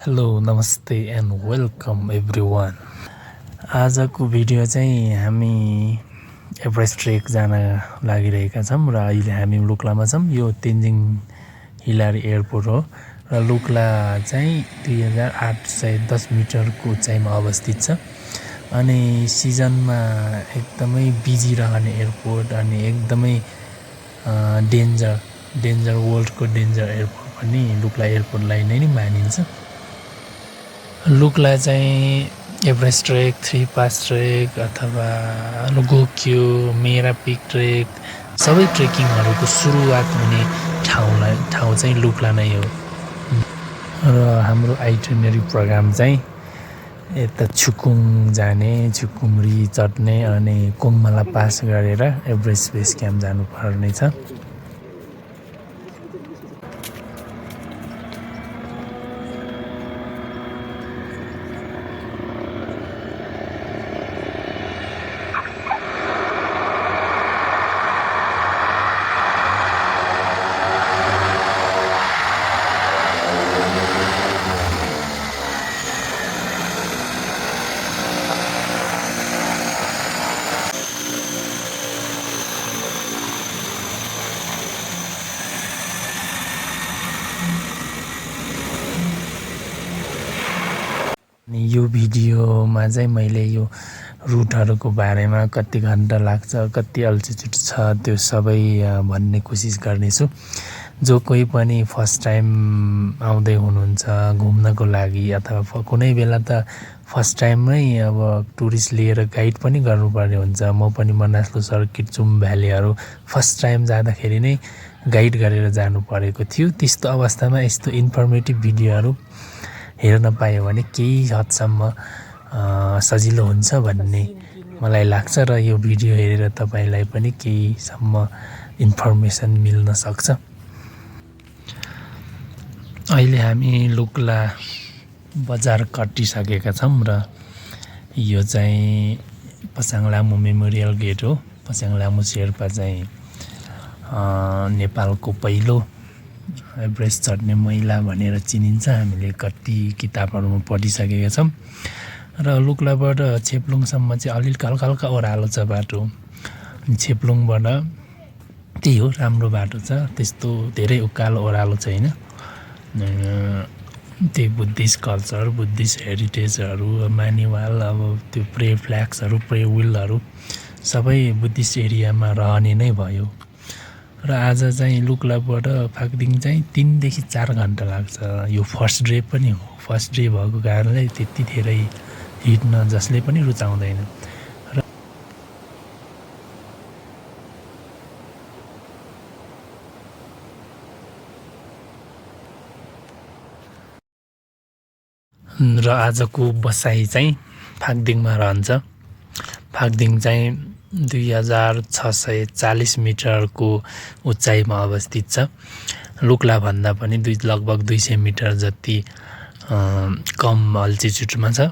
Hello नमस्ते and welcome everyone. आजको video चाहिँ हामी एभरेस्ट ट्रेक जान लागिरहेका छौँ र अहिले हामी लुक्लामा छौँ। यो तेन्जिङ हिलारी एयरपोर्ट हो र लुक्ला चाहिँ 2810 मिटरको उचाइमा अवस्थित छ अनि सिजनमा एकदमै बिजी रहने एयरपोर्ट अनि एकदमै डेन्जर वर्ल्डको डेन्जर एयरपोर्ट पनि लुक्ला एयरपोर्टलाई नै मानिन्छ। लुक्ला चाहिँ एभरेस्ट ट्रेक, 3 पास ट्रेक अथवा गोक्यो, मेरा पिक ट्रेक सबै ट्रेकिङहरूको सुरुवात हुने ठाउँ चाहिँ लुक्ला नै हो र हाम्रो आइटिनरी प्रोग्राम चाहिँ यता छुकुङ जाने, छुकुमरी चढ्ने अनि कोङमाला पास गरेर एभरेस्ट बेस क्याम्प जानुपर्ने छ। यो भिडियोमा चाहिँ मैले यो रुटहरूको बारेमा कति घन्टा लाग्छ, कति अल्टिट्युड छ त्यो सबै भन्ने कोसिस गर्नेछु। जो कोही पनि फर्स्ट टाइम आउँदै हुनुहुन्छ घुम्नको लागि अथवा कुनै बेला त फर्स्ट टाइममै अब टुरिस्ट लिएर गाइड पनि गर्नुपर्ने हुन्छ। म पनि Manaslu circuit zoom भ्यालीहरू first time जाँदाखेरि नै गाइड गरेर जानु परेको थियो। त्यस्तो अवस्थामा यस्तो इन्फर्मेटिभ भिडियोहरू हेर्न पायो भने केही हदसम्म सजिलो हुन्छ भन्ने मलाई लाग्छ र यो भिडियो हेरेर तपाईलाई पनि केहीसम्म इन्फर्मेसन मिल्न सक्छ। अहिले हामी लुक्ला बजार कटिसकेका छौँ र यो चाहिँ पसाङ लामो मेमोरियल गेट हो। पसाङ लामो शेर्पा चाहिँ नेपालको पहिलो एभरेस्ट चढ्ने महिला भनेर चिनिन्छ। हामीले कति किताबहरूमा पढिसकेका छौँ र लुक्लाबाट छेप्लुङसम्म चाहिँ अलिक हल्का ओह्रालो छ बाटो। छेप्लुङबाट त्यही हो राम्रो बाटो छ, त्यस्तो धेरै उकालो ओह्रालो छैन। त्यही बुद्धिस्ट कल्चर, बुद्धिस्ट हेरिटेजहरू, मानिवाल, अब त्यो प्रे फ्ल्याग्सहरू, प्रे विलहरू सबै बुद्धिस्ट एरियामा रहने नै भयो। र आज चाहिँ लुक्लाबाट फाक्दिङ चाहिँ 3 देखि 4 घन्टा लाग्छ। यो फर्स्ट डे पनि हो। फर्स्ट डे भएको कारणले त्यति धेरै हिँड्न जसले पनि रुचाउँदैन। र आजको बसाइ चाहिँ फाक्दिङमा रहन्छ। फाक्दिङ चाहिँ 2640 मिटरको उचाइमा अवस्थित छ। लुक्लाभन्दा पनि लगभग 200 मिटर जति कम अल्टिट्युडमा छ।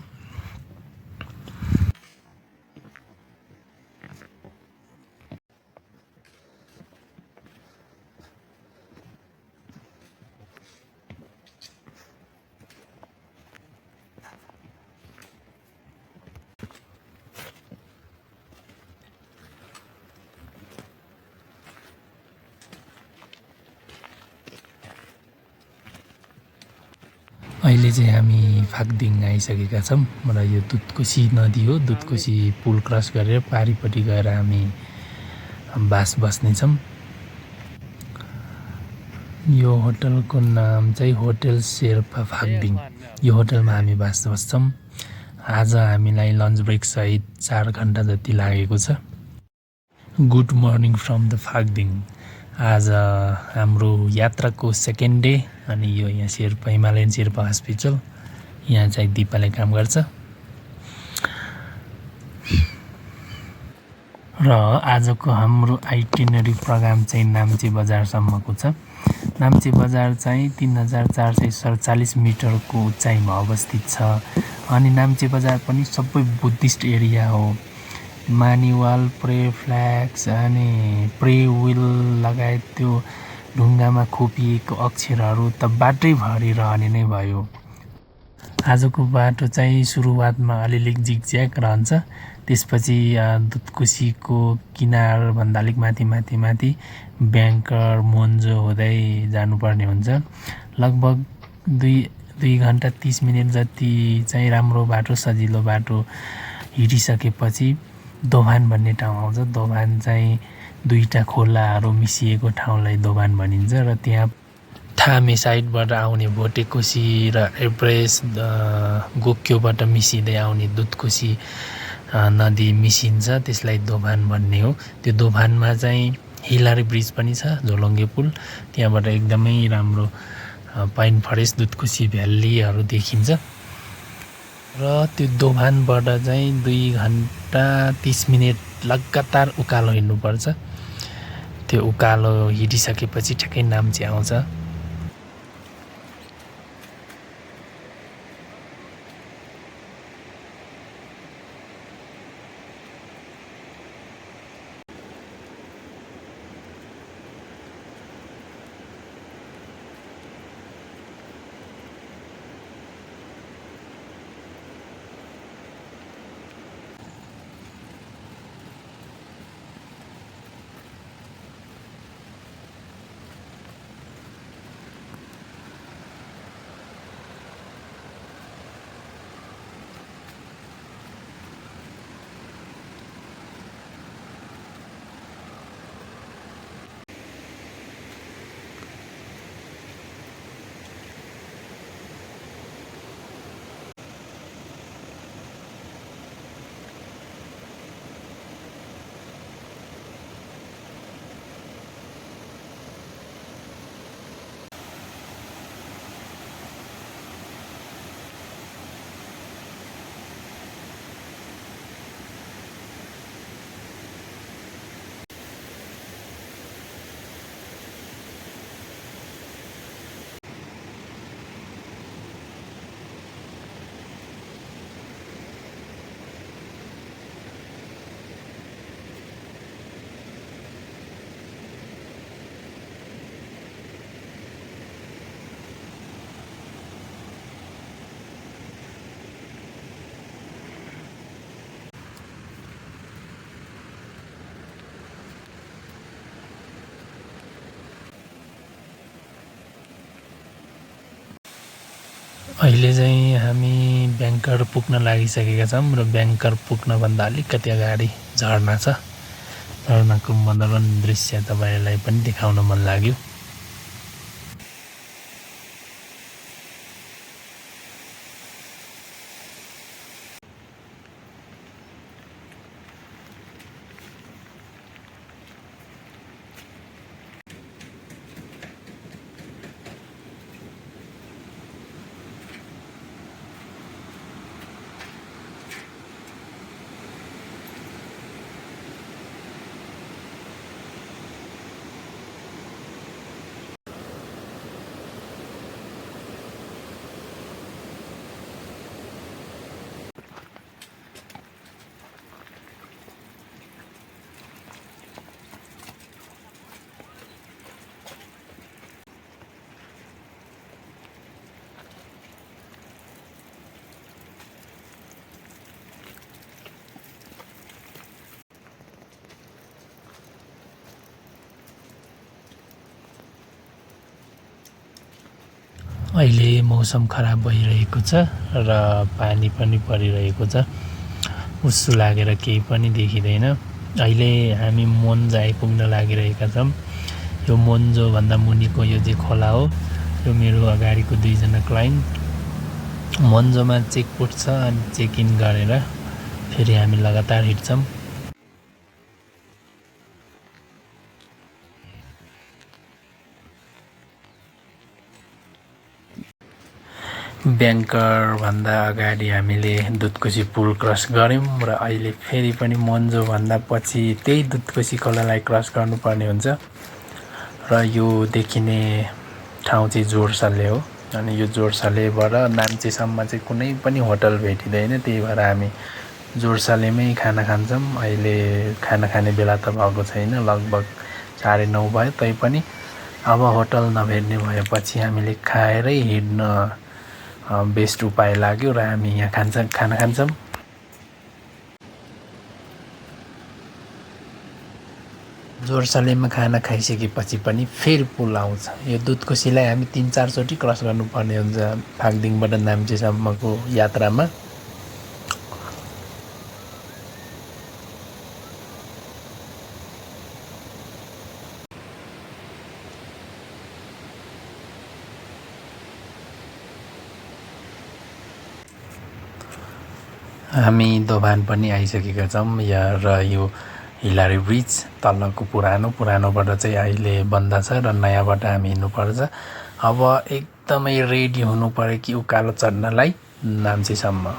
अहिले चाहिँ हामी फाक्दिङ आइसकेका छौँ र यो दुधकोशी नदी हो। दुधकोशी पुल क्रस गरेर पारिपट्टि गएर हामी बास बस्नेछौँ। यो होटलको नाम चाहिँ होटल शेर्पा फाक्दिङ। यो होटलमा हामी बास बस्छौँ। आज हामीलाई लन्च ब्रेक सहित 4 घन्टा जति लागेको छ। Good morning from the Phakding. आज हाम्रो यात्राको सेकेन्ड डे अनि यो यहाँ शेर्पा हिमालयन शेर्पा हस्पिटल यहाँ चाहिँ दिपाले काम गर्छ र आजको हाम्रो आइटिनरी प्रोग्राम चाहिँ नाम्चे बजारसम्मको छ। नाम्चे बजार चाहिँ 3447 मिटरको उचाइमा अवस्थित छ अनि नाम्चे बजार पनि सबै बुद्धिस्ट एरिया हो। मानिवाल, प्रे फ्ल्याग्स अनि प्रे विल लगायत त्यो ढुङ्गामा खोपिएको अक्षरहरू त बाटैभरि रहने नै भयो। आजको बाटो चाहिँ सुरुवातमा अलिअलि जिगज्याग रहन्छ, त्यसपछि दुधकोसीको किनारभन्दा अलिक माथि ब्याङ्कर मोन्जो हुँदै जानुपर्ने हुन्छ। लगभग 2 घन्टा 30 मिनट जति चाहिँ राम्रो बाटो, सजिलो बाटो हिँडिसकेपछि दोभान भन्ने ठाउँ आउँछ। दोभान चाहिँ 2टा खोलाहरू मिसिएको ठाउँलाई दोभान भनिन्छ र त्यहाँ थामे साइडबाट आउने भोटेकोसी र एभरेस्ट गोक्योबाट मिसिँदै आउने दुधकोसी नदी मिसिन्छ, त्यसलाई दोभान भन्ने हो। त्यो दोभानमा चाहिँ हिलारी ब्रिज पनि छ, झोलङ्गे पुल, त्यहाँबाट एकदमै राम्रो पाइन फरेस्ट दुधकोसी भ्यालीहरू देखिन्छ। र त्यो दोभानबाट चाहिँ 2 घन्टा 30 मिनट लगातार उकालो हिँड्नुपर्छ। त्यो उकालो हिँडिसकेपछि ठ्याक्कै नाम्चे आउँछ। अहिले चाहिँ हामी ब्याङ्कर पुग्न लागिसकेका छौँ र ब्याङ्कर पुग्नभन्दा अलिकति अगाडि झरना छ। झरनाको मनोरम दृश्य तपाईँलाई पनि देखाउन मन लाग्यो। अहिले मौसम खराब भइरहेको छ र पानी पनि परिरहेको छ। उस्सु लागेर केही पनि देखिँदैन। अहिले हामी मोन्जो आइपुग्न लागिरहेका छौँ। यो मोन्जोभन्दा मुनिको यो चाहिँ खोला हो। यो मेरो अगाडिको 2जना क्लाइन्ट मोन्जोमा चेकपोस्ट छ, अनि चेक इन गरेर फेरि हामी लगातार हिँड्छौँ। ब्याङ्करभन्दा अगाडि हामीले दुधकोसी पुल क्रस गऱ्यौँ र अहिले फेरि पनि मोन्जोभन्दा पछि त्यही दुधकोसी खोलालाई क्रस गर्नुपर्ने हुन्छ। र यो देखिने ठाउँ चाहिँ जोरसाले हो। अनि यो जोरसालेबाट नाम्चेसम्म चाहिँ कुनै पनि होटल भेटिँदैन, त्यही भएर हामी जोरसालेमै खाना खान्छौँ। अहिले खाना खाने बेला त भएको छैन, लगभग 9:30 भयो। तैपनि अब होटल नभेट्ने भएपछि हामीले खाएरै हिँड्न बेस्ट उपाय लाग्यो र हामी यहाँ खाना खान्छौँ। जोरसलेमा खाना खाइसकेपछि पनि फेरि पुल आउँछ। यो दुधकोसीलाई हामी 3-4 चोटि क्रस गर्नुपर्ने हुन्छ फागदिङबाट नाम्चेसम्मको यात्रामा। हामी दोभान पनि आइसकेका छौँ र यो हिलारी ब्रिज तलको पुरानोबाट चाहिँ अहिले बन्द छ र नयाँबाट हामी हिँड्नुपर्छ। अब एकदमै रेडी हुनु पर्यो कि उकालो चढ्नलाई नाम्चेसम्म।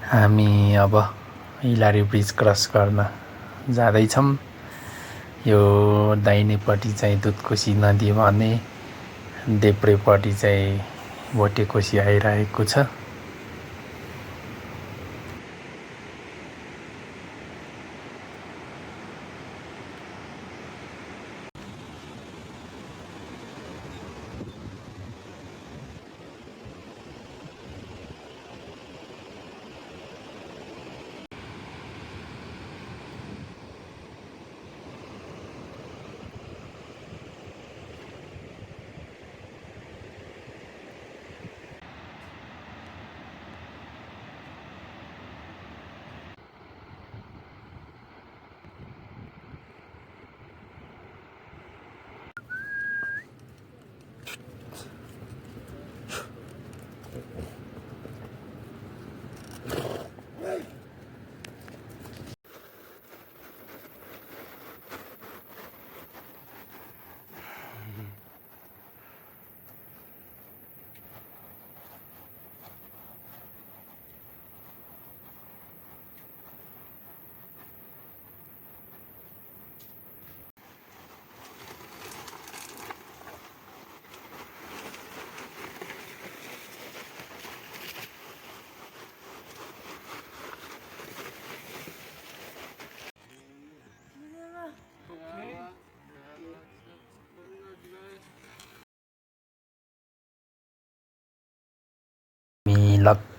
हामी अब हिलारी ब्रिज क्रस गर्न जाँदैछौँ। यो दाहिनेपट्टि चाहिँ दुधकोसी नदी भने देब्रेपट्टि चाहिँ भोटेकोसी आइरहेको छ।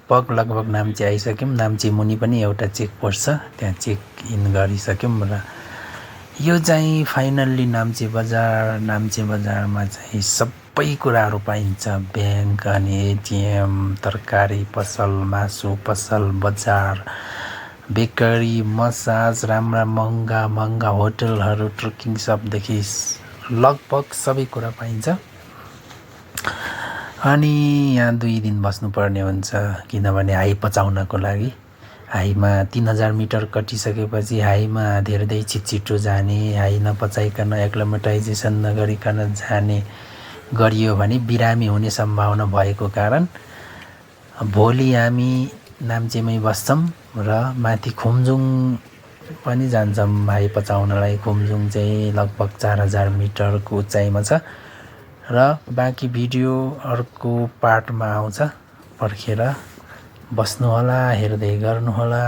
लगभग नाम्चे आइसक्यौँ। नाम्चे मुनि पनि एउटा चेकपोस्ट छ, त्यहाँ चेक इन गरिसक्यौँ र यो चाहिँ फाइनल्ली नाम्चे बजारमा चाहिँ सबै कुराहरू पाइन्छ। ब्याङ्क अनि एटिएम, तरकारी पसल, मासु पसल, बजार, बेकरी, मसाज, राम्रा महँगा होटलहरू, ट्रेकिङ सपदेखि लगभग सबै कुरा पाइन्छ। अनि यहाँ 2 दिन बस्नुपर्ने हुन्छ किनभने हाई पचाउनको लागि। हाईमा 3000 मिटर कटिसकेपछि हाईमा धेरै छिटो जाने, हाई नपचाइकन एक्लिमेटाइजेसन नगरिकन जाने गरियो भने बिरामी हुने सम्भावना भएको कारण भोलि हामी नाम्चेमै बस्छौँ र माथि खुम्जुङ पनि जान्छौँ हाई पचाउनलाई। खुम्जुङ चाहिँ लगभग 4000 मिटरको उचाइमा छ र बाँकी भिडियो अर्को पार्टमा आउँछ। पर्खेर बस्नुहोला, हेर्दै गर्नुहोला।